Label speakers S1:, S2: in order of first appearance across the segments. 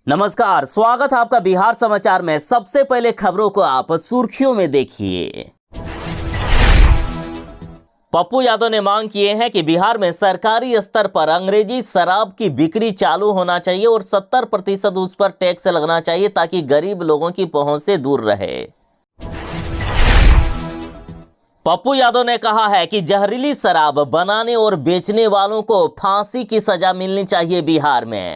S1: नमस्कार, स्वागत है आपका बिहार समाचार में। सबसे पहले खबरों को आप सुर्खियों में देखिए। पप्पू यादव ने मांग किए हैं कि बिहार में सरकारी स्तर पर अंग्रेजी शराब की बिक्री चालू होना चाहिए और 70% उस पर टैक्स लगना चाहिए ताकि गरीब लोगों की पहुंच से दूर रहे। पप्पू यादव ने कहा है कि जहरीली शराब बनाने और बेचने वालों को फांसी की सजा मिलनी चाहिए बिहार में।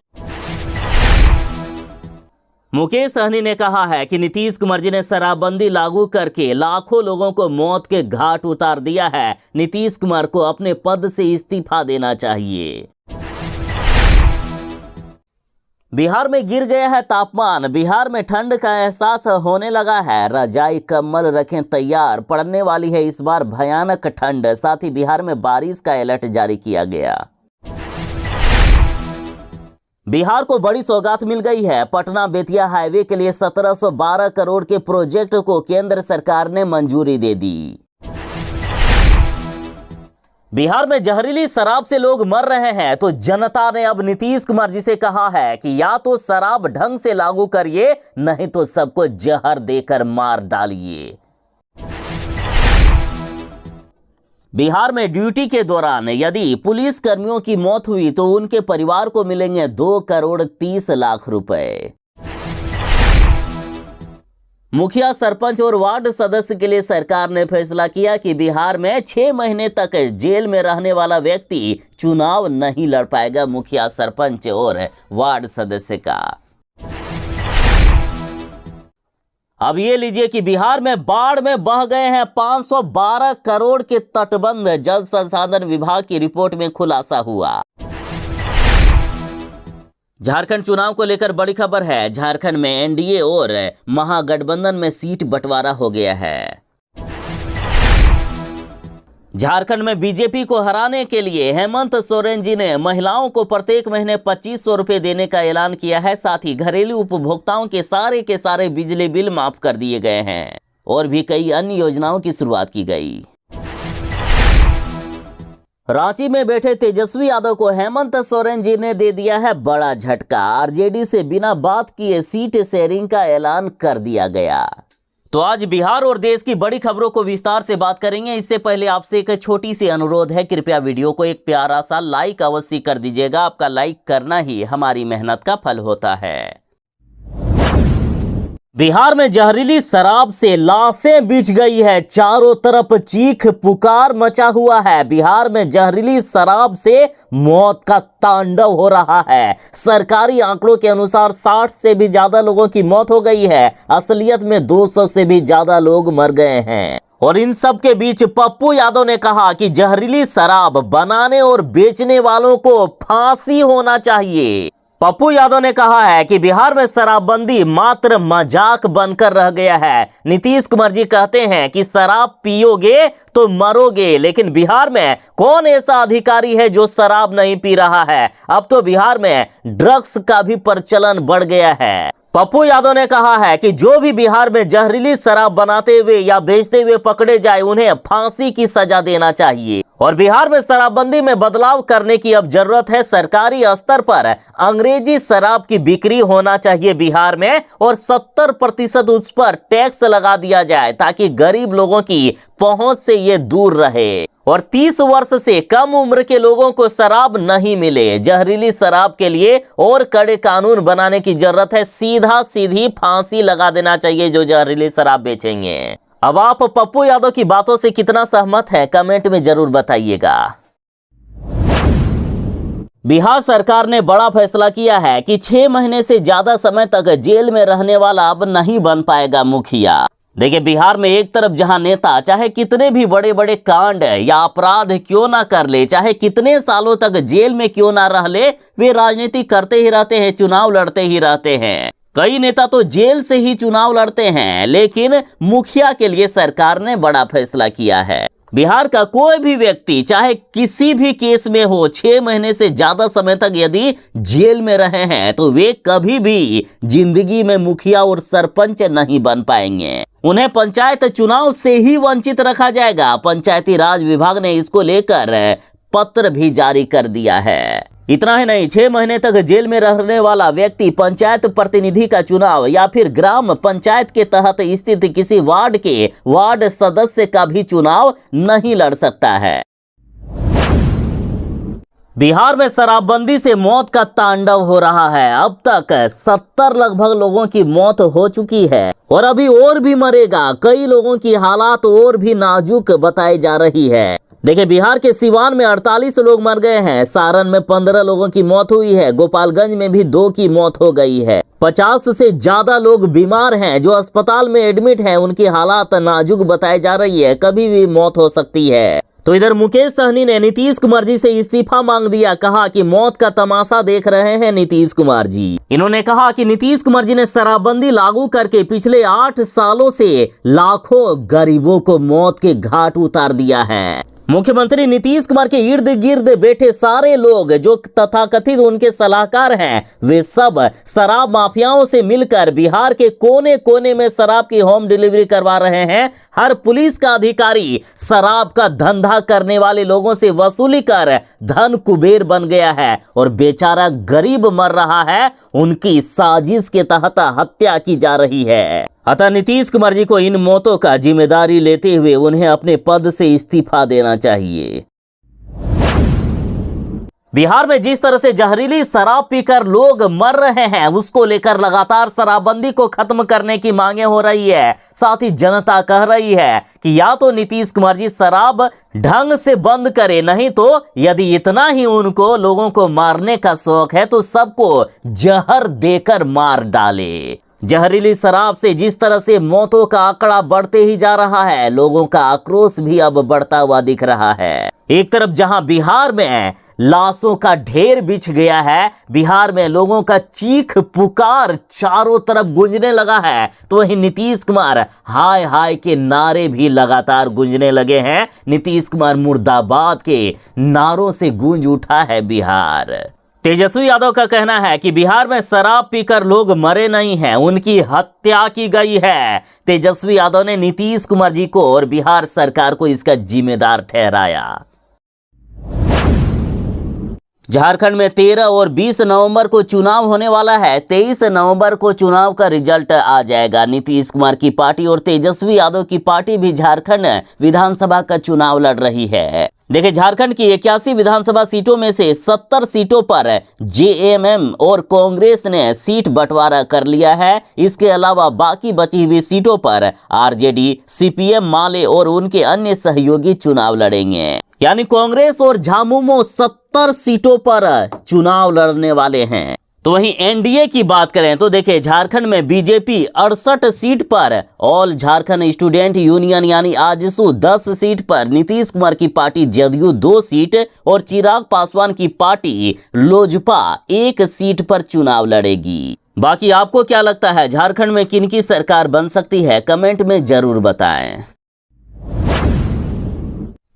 S1: मुकेश सहनी ने कहा है कि नीतीश कुमार जी ने शराबबंदी लागू करके लाखों लोगों को मौत के घाट उतार दिया है। नीतीश कुमार को अपने पद से इस्तीफा देना चाहिए। बिहार में गिर गया है तापमान। बिहार में ठंड का एहसास होने लगा है। रजाई कंबल रखें तैयार, पड़ने वाली है इस बार भयानक ठंड। साथ ही बिहार में बारिश का अलर्ट जारी किया गया। बिहार को बड़ी सौगात मिल गई है। पटना बेतिया हाईवे के लिए 1712 करोड़ के प्रोजेक्ट को केंद्र सरकार ने मंजूरी दे दी। बिहार में जहरीली शराब से लोग मर रहे हैं तो जनता ने अब नीतीश कुमार जी से कहा है कि या तो शराब ढंग से लागू करिए, नहीं तो सबको जहर देकर मार डालिए। बिहार में ड्यूटी के दौरान यदि पुलिस कर्मियों की मौत हुई तो उनके परिवार को मिलेंगे 2 करोड़ 30 लाख रुपए। मुखिया, सरपंच और वार्ड सदस्य के लिए सरकार ने फैसला किया कि बिहार में 6 महीने तक जेल में रहने वाला व्यक्ति चुनाव नहीं लड़ पाएगा। मुखिया, सरपंच और वार्ड सदस्य का अब ये लीजिए कि बिहार में बाढ़ में बह गए हैं 512 करोड़ के तटबंध। जल संसाधन विभाग की रिपोर्ट में खुलासा हुआ। झारखंड चुनाव को लेकर बड़ी खबर है। झारखंड में एनडीए और महागठबंधन में सीट बंटवारा हो गया है। झारखंड में बीजेपी को हराने के लिए हेमंत सोरेन जी ने महिलाओं को प्रत्येक महीने 2500 रुपए देने का ऐलान किया है। साथ ही घरेलू उपभोक्ताओं के सारे बिजली बिल माफ कर दिए गए हैं और भी कई अन्य योजनाओं की शुरुआत की गई। रांची में बैठे तेजस्वी यादव को हेमंत सोरेन जी ने दे दिया है बड़ा झटका। आरजेडी से बिना बात किए सीट शेयरिंग का ऐलान कर दिया गया। तो आज बिहार और देश की बड़ी खबरों को विस्तार से बात करेंगे। इससे पहले आपसे एक छोटी सी अनुरोध है, कृपया वीडियो को एक प्यारा सा लाइक अवश्य कर दीजिएगा। आपका लाइक करना ही हमारी मेहनत का फल होता है। बिहार में जहरीली शराब से लाशें बिछ गई है। चारों तरफ चीख पुकार मचा हुआ है। बिहार में जहरीली शराब से मौत का तांडव हो रहा है। सरकारी आंकड़ों के अनुसार 60 से भी ज्यादा लोगों की मौत हो गई है। असलियत में 200 से भी ज्यादा लोग मर गए हैं। और इन सब के बीच पप्पू यादव ने कहा कि जहरीली शराब बनाने और बेचने वालों को फांसी होना चाहिए। पप्पू यादव ने कहा है कि बिहार में शराबबंदी मात्र मजाक बनकर रह गया है। नीतीश कुमार जी कहते हैं कि शराब पियोगे तो मरोगे, लेकिन बिहार में कौन ऐसा अधिकारी है जो शराब नहीं पी रहा है? अब तो बिहार में ड्रग्स का भी प्रचलन बढ़ गया है। पप्पू यादव ने कहा है कि जो भी बिहार में जहरीली शराब बनाते हुए या बेचते हुए पकड़े जाए उन्हें फांसी की सजा देना चाहिए। और बिहार में शराबबंदी में बदलाव करने की अब जरूरत है। सरकारी स्तर पर अंग्रेजी शराब की बिक्री होना चाहिए बिहार में और 70% उस पर टैक्स लगा दिया जाए ताकि गरीब लोगों की पहुंच से ये दूर रहे और 30 वर्ष से कम उम्र के लोगों को शराब नहीं मिले। जहरीली शराब के लिए और कड़े कानून बनाने की जरूरत है। सीधी फांसी लगा देना चाहिए जो जहरीली शराब बेचेंगे। अब आप पप्पू यादव की बातों से कितना सहमत हैं, कमेंट में जरूर बताइएगा। बिहार सरकार ने बड़ा फैसला किया है कि 6 महीने से ज्यादा समय तक जेल में रहने वाला अब नहीं बन पाएगा मुखिया। देखिए, बिहार में एक तरफ जहां नेता चाहे कितने भी बड़े बड़े कांड या अपराध क्यों ना कर ले, चाहे कितने सालों तक जेल में क्यों ना रह ले, वे राजनीति करते ही रहते हैं, चुनाव लड़ते ही रहते हैं। कई नेता तो जेल से ही चुनाव लड़ते हैं, लेकिन मुखिया के लिए सरकार ने बड़ा फैसला किया है। बिहार का कोई भी व्यक्ति चाहे किसी भी केस में हो, 6 महीने से ज्यादा समय तक यदि जेल में रहे हैं तो वे कभी भी जिंदगी में मुखिया और सरपंच नहीं बन पाएंगे। उन्हें पंचायत चुनाव से ही वंचित रखा जाएगा। पंचायती राज विभाग ने इसको लेकर पत्र भी जारी कर दिया है। इतना ही नहीं, 6 महीने तक जेल में रहने वाला व्यक्ति पंचायत प्रतिनिधि का चुनाव या फिर ग्राम पंचायत के तहत स्थित किसी वार्ड के वार्ड सदस्य का भी चुनाव नहीं लड़ सकता है। बिहार में शराबबंदी से मौत का तांडव हो रहा है। अब तक 70 लगभग लोगों की मौत हो चुकी है और अभी और भी मरेगा। कई लोगों की हालात और भी नाजुक बताई जा रही है। देखिए, बिहार के सिवान में 48 लोग मर गए हैं, सारण में 15 लोगों की मौत हुई है, गोपालगंज में भी 2 की मौत हो गई है। 50 से ज्यादा लोग बीमार हैं जो अस्पताल में एडमिट हैं, उनकी हालात नाजुक बताई जा रही है, कभी भी मौत हो सकती है। तो इधर मुकेश सहनी ने नीतीश कुमार जी से इस्तीफा मांग दिया। कहा कि मौत का तमाशा देख रहे हैं नीतीश कुमार जी। इन्होंने कहा कि नीतीश कुमार जी ने शराबबंदी लागू करके पिछले 8 सालों से लाखों गरीबों को मौत के घाट उतार दिया है। मुख्यमंत्री नीतीश कुमार के इर्द गिर्द बैठे सारे लोग जो तथाकथित उनके सलाहकार हैं, वे सब शराब माफियाओं से मिलकर बिहार के कोने कोने में शराब की होम डिलीवरी करवा रहे हैं। हर पुलिस का अधिकारी शराब का धंधा करने वाले लोगों से वसूली कर धन कुबेर बन गया है और बेचारा गरीब मर रहा है। उनकी साजिश के तहत हत्या की जा रही है। अतः नीतीश कुमार जी को इन मौतों का जिम्मेदारी लेते हुए उन्हें अपने पद से इस्तीफा देना चाहिए। बिहार में जिस तरह से जहरीली शराब पीकर लोग मर रहे हैं, उसको लेकर लगातार शराबबंदी को खत्म करने की मांगे हो रही है। साथ ही जनता कह रही है कि या तो नीतीश कुमार जी शराब ढंग से बंद करे, नहीं तो यदि इतना ही उनको लोगों को मारने का शौक है तो सबको जहर देकर मार डाले। जहरीली शराब से जिस तरह से मौतों का आंकड़ा बढ़ते ही जा रहा है, लोगों का आक्रोश भी अब बढ़ता हुआ दिख रहा है। एक तरफ जहां बिहार में लाशों का ढेर बिछ गया है, बिहार में लोगों का चीख पुकार चारों तरफ गूंजने लगा है, तो वहीं नीतीश कुमार हाय हाय के नारे भी लगातार गूंजने लगे हैं। नीतीश कुमार मुर्दाबाद के नारों से गूंज उठा है बिहार। तेजस्वी यादव का कहना है कि बिहार में शराब पीकर लोग मरे नहीं हैं, उनकी हत्या की गई है। तेजस्वी यादव ने नीतीश कुमार जी को और बिहार सरकार को इसका जिम्मेदार ठहराया। झारखंड में 13 और 20 नवंबर को चुनाव होने वाला है। 23 नवंबर को चुनाव का रिजल्ट आ जाएगा। नीतीश कुमार की पार्टी और तेजस्वी यादव की पार्टी भी झारखंड विधानसभा का चुनाव लड़ रही है। देखिए, झारखंड की 81 विधानसभा सीटों में से 70 सीटों पर जेएमएम और कांग्रेस ने सीट बंटवारा कर लिया है। इसके अलावा बाकी बची हुई सीटों पर आरजेडी, सीपीएम, माले और उनके अन्य सहयोगी चुनाव लड़ेंगे। यानी कांग्रेस और झामुमो 70 सीटों पर चुनाव लड़ने वाले हैं। तो वहीं एनडीए की बात करें तो देखिए, झारखंड में बीजेपी 68 सीट पर, ऑल झारखंड स्टूडेंट यूनियन यानी आजसू 10 सीट पर, नीतीश कुमार की पार्टी जदयू 2 सीट और चिराग पासवान की पार्टी लोजपा 1 सीट पर चुनाव लड़ेगी। बाकी आपको क्या लगता है, झारखंड में किनकी सरकार बन सकती है? कमेंट में जरूर बताएं।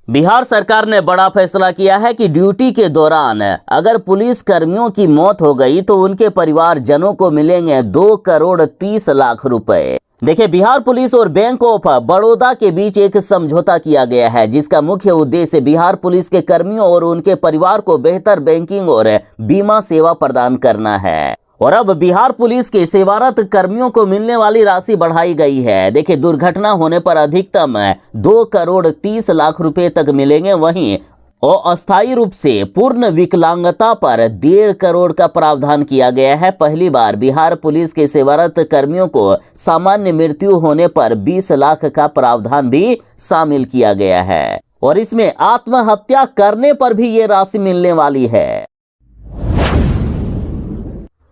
S1: बिहार सरकार ने बड़ा फैसला किया है कि ड्यूटी के दौरान अगर पुलिस कर्मियों की मौत हो गई तो उनके परिवारजनों को मिलेंगे 2 करोड़ 30 लाख रुपए। देखिए, बिहार पुलिस और बैंक ऑफ बड़ौदा के बीच एक समझौता किया गया है, जिसका मुख्य उद्देश्य बिहार पुलिस के कर्मियों और उनके परिवार को बेहतर बैंकिंग और बीमा सेवा प्रदान करना है। और अब बिहार पुलिस के सेवारत कर्मियों को मिलने वाली राशि बढ़ाई गई है। देखिए, दुर्घटना होने पर अधिकतम 2 करोड़ 30 लाख रुपए तक मिलेंगे। वहीं अस्थायी रूप से पूर्ण विकलांगता पर 1.5 करोड़ का प्रावधान किया गया है। पहली बार बिहार पुलिस के सेवारत कर्मियों को सामान्य मृत्यु होने पर 20 लाख का प्रावधान भी शामिल किया गया है और इसमें आत्महत्या करने पर भी ये राशि मिलने वाली है।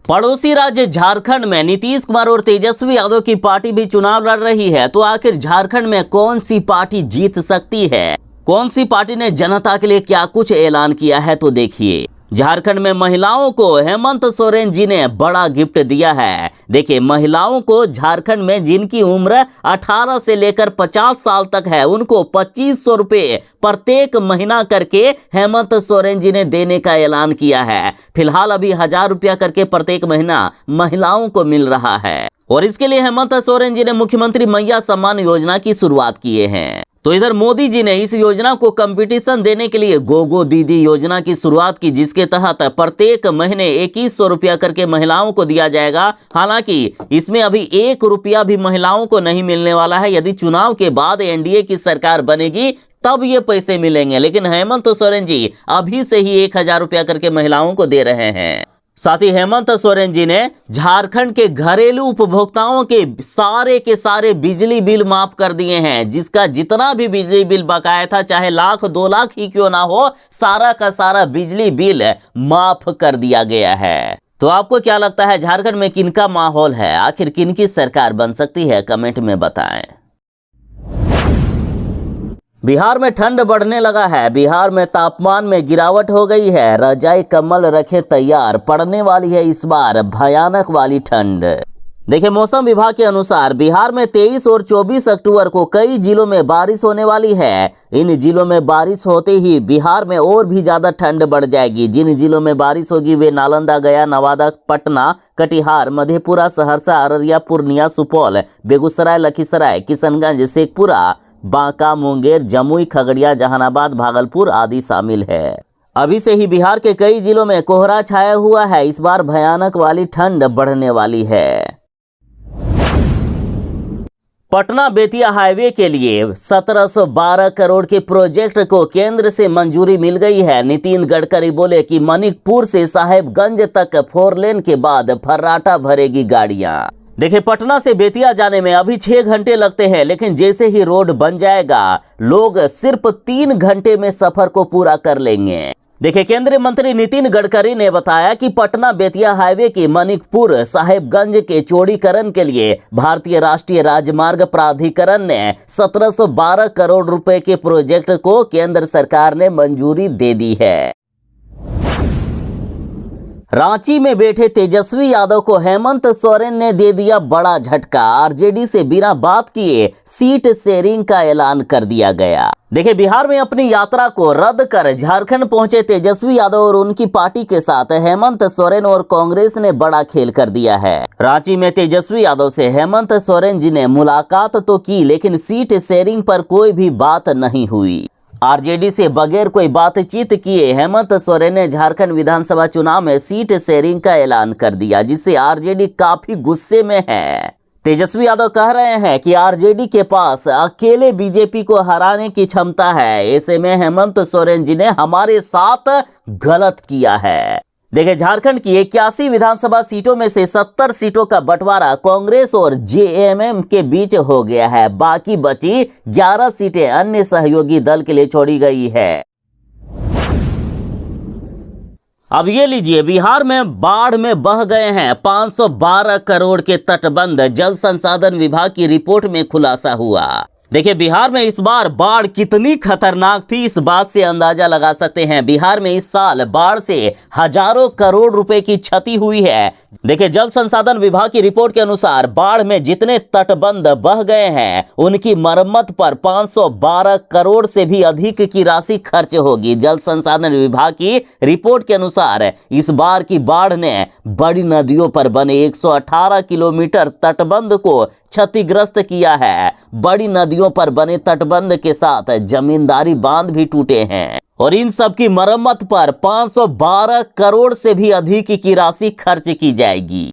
S1: पड़ोसी राज्य झारखंड में नीतीश कुमार और तेजस्वी यादव की पार्टी भी चुनाव लड़ रही है। तो आखिर झारखंड में कौन सी पार्टी जीत सकती है? कौन सी पार्टी ने जनता के लिए क्या कुछ ऐलान किया है? तो देखिए, झारखंड में महिलाओं को हेमंत सोरेन जी ने बड़ा गिफ्ट दिया है। देखिए, महिलाओं को झारखंड में जिनकी उम्र 18 से लेकर 50 साल तक है, उनको 2500 रुपए प्रत्येक महीना करके हेमंत सोरेन जी ने देने का ऐलान किया है। फिलहाल अभी 1000 रुपया करके प्रत्येक महीना महिलाओं को मिल रहा है और इसके लिए हेमंत सोरेन जी ने मुख्यमंत्री मैया सम्मान योजना की शुरुआत किए हैं। तो इधर मोदी जी ने इस योजना को कंपटीशन देने के लिए गोगो दीदी योजना की शुरुआत की, जिसके तहत प्रत्येक महीने 2100 रुपया करके महिलाओं को दिया जाएगा। हालांकि इसमें अभी 1 रुपया भी महिलाओं को नहीं मिलने वाला है। यदि चुनाव के बाद एनडीए की सरकार बनेगी तब ये पैसे मिलेंगे, लेकिन हेमंत सोरेन जी अभी से ही 1000 रुपया करके महिलाओं को दे रहे हैं। साथ ही हेमंत सोरेन जी ने झारखंड के घरेलू उपभोक्ताओं के सारे बिजली बिल माफ कर दिए हैं, जिसका जितना भी बिजली बिल बकाया था, चाहे लाख 2 लाख ही क्यों ना हो, सारा का सारा बिजली बिल माफ कर दिया गया है। तो आपको क्या लगता है, झारखंड में किनका माहौल है, आखिर किनकी सरकार बन सकती है, कमेंट में बताएं। बिहार में ठंड बढ़ने लगा है। बिहार में तापमान में गिरावट हो गई है। रजाई कम्बल रखे तैयार, पड़ने वाली है इस बार भयानक वाली ठंड। देखिए, मौसम विभाग के अनुसार बिहार में 23 और 24 अक्टूबर को कई जिलों में बारिश होने वाली है। इन जिलों में बारिश होते ही बिहार में और भी ज्यादा ठंड बढ़ जाएगी। जिन जिलों में बारिश होगी वे नालंदा, गया, नवादा, पटना, कटिहार, मधेपुरा, सहरसा, अररिया, पूर्णिया, सुपौल, बेगूसराय, लखीसराय, किशनगंज, शेखपुरा, बांका, मुंगेर, जमुई, खगड़िया, जहानाबाद, भागलपुर आदि शामिल है। अभी से ही बिहार के कई जिलों में कोहरा छाया हुआ है। इस बार भयानक वाली ठंड बढ़ने वाली है। पटना बेतिया हाईवे के लिए 1712 करोड़ के प्रोजेक्ट को केंद्र से मंजूरी मिल गई है। नितिन गडकरी बोले कि मनिकपुर से साहेबगंज तक 4 लेन के बाद फर्राटा भरेगी गाड़ियां। देखिए, पटना से बेतिया जाने में अभी 6 घंटे लगते हैं, लेकिन जैसे ही रोड बन जाएगा लोग सिर्फ 3 घंटे में सफर को पूरा कर लेंगे। देखिए, केंद्रीय मंत्री नितिन गडकरी ने बताया कि पटना बेतिया हाईवे के मनिकपुर साहेबगंज के चौड़ीकरण के लिए भारतीय राष्ट्रीय राजमार्ग प्राधिकरण ने 1712 करोड़ रुपए के प्रोजेक्ट को केंद्र सरकार ने मंजूरी दे दी है। रांची में बैठे तेजस्वी यादव को हेमंत सोरेन ने दे दिया बड़ा झटका। आरजेडी से बिना बात किए सीट शेयरिंग का ऐलान कर दिया गया। देखिए, बिहार में अपनी यात्रा को रद्द कर झारखंड पहुंचे तेजस्वी यादव और उनकी पार्टी के साथ हेमंत सोरेन और कांग्रेस ने बड़ा खेल कर दिया है। रांची में तेजस्वी यादव से हेमंत सोरेन जी ने मुलाकात तो की, लेकिन सीट शेयरिंग पर कोई भी बात नहीं हुई। आरजेडी से बगैर कोई बातचीत किए हेमंत सोरेन ने झारखंड विधानसभा चुनाव में सीट शेयरिंग का ऐलान कर दिया, जिससे आरजेडी काफी गुस्से में है। तेजस्वी यादव कह रहे हैं कि आरजेडी के पास अकेले बीजेपी को हराने की क्षमता है। ऐसे में हेमंत सोरेन जी ने हमारे साथ गलत किया है। देखिए, झारखंड की 81 विधानसभा सीटों में से 70 सीटों का बंटवारा कांग्रेस और जेएमएम के बीच हो गया है। बाकी बची 11 सीटें अन्य सहयोगी दल के लिए छोड़ी गई है। अब ये लीजिए, बिहार में बाढ़ में बह गए हैं 512 करोड़ के तटबंध। जल संसाधन विभाग की रिपोर्ट में खुलासा हुआ। देखिए, बिहार में इस बार बाढ़ कितनी खतरनाक थी, इस बात से अंदाजा लगा सकते हैं। बिहार में इस साल बाढ़ से हजारों करोड़ रुपए की क्षति हुई है। देखिए, जल संसाधन विभाग की रिपोर्ट के अनुसार बाढ़ में जितने तटबंध बह गए हैं उनकी मरम्मत पर 512 करोड़ से भी अधिक की राशि खर्च होगी। जल संसाधन विभाग की रिपोर्ट के अनुसार इस बार की बाढ़ ने बड़ी नदियों पर बने 118 किलोमीटर तटबंध को क्षतिग्रस्त किया है। बड़ी नदियों पर बने तटबंध के साथ जमींदारी बांध भी टूटे हैं और इन सब की मरम्मत पर 512 करोड़ से भी अधिक की राशि खर्च की जाएगी।